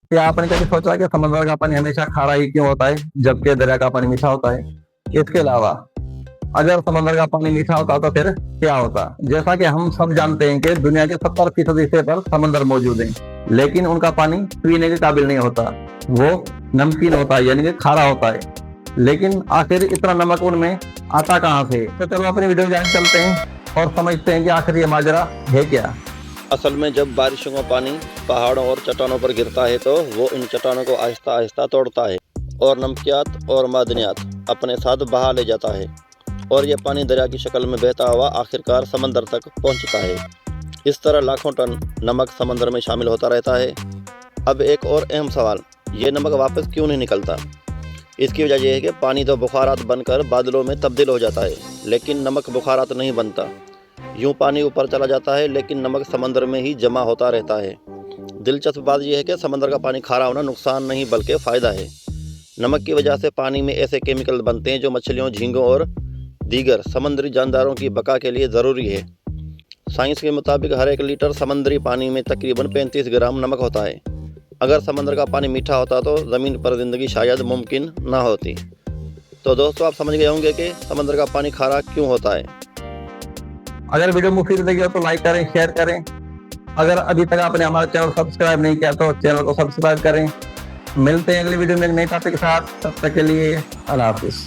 क्या आपने कभी सोचा कि समंदर का पानी हमेशा खारा ही क्यों होता है जबकि दरिया का पानी मीठा होता है? इसके अलावा अगर समंदर का पानी मीठा होता तो फिर क्या होता? जैसा कि हम सब जानते हैं कि दुनिया के 70% हिस्से पर समंदर मौजूद हैं, लेकिन उनका पानी पीने के काबिल नहीं होता। वो नमकीन होता है, यानी कि खारा होता है। लेकिन आखिर इतना नमक उनमें आता कहाँ से? तो चलो अपनी वीडियो जान चलते हैं और समझते हैं कि आखिर ये माजरा है क्या। असल में जब बारिशों का पानी पहाड़ों और चट्टानों पर गिरता है तो वो इन चट्टानों को आहिस्ता आहिस्ता तोड़ता है और नमकियात और मादनियात अपने साथ बहा ले जाता है, और यह पानी दरिया की शक्ल में बहता हुआ आखिरकार समंदर तक पहुंचता है। इस तरह लाखों टन नमक समंदर में शामिल होता रहता है। अब एक और अहम सवाल, ये नमक वापस क्यों नहीं निकलता? इसकी वजह यह है कि पानी तो बुखारात बनकर बादलों में तब्दील हो जाता है, लेकिन नमक बुखारात नहीं बनता। यूँ पानी ऊपर चला जाता है, लेकिन नमक समंदर में ही जमा होता रहता है। दिलचस्प बात यह है कि समंदर का पानी खारा होना नुकसान नहीं बल्कि फ़ायदा है। नमक की वजह से पानी में ऐसे केमिकल बनते हैं जो मछलियों, झींगों और दीगर समुद्री जानदारों की बका के लिए ज़रूरी है। साइंस के मुताबिक हर 1 लीटर समुद्री पानी में तकरीबन 35 ग्राम नमक होता है। अगर समंदर का पानी मीठा होता तो ज़मीन पर ज़िंदगी शायद मुमकिन ना होती। तो दोस्तों, आप समझ गए होंगे कि समंदर का पानी खारा क्यों होता है। अगर वीडियो मुफीद लगी हो तो लाइक करें, शेयर करें। अगर अभी तक आपने हमारा चैनल सब्सक्राइब नहीं किया तो चैनल को सब्सक्राइब करें। मिलते हैं अगली वीडियो में एक नई टॉपिक के साथ। तब तक के लिए अल्लाह हाफिज़।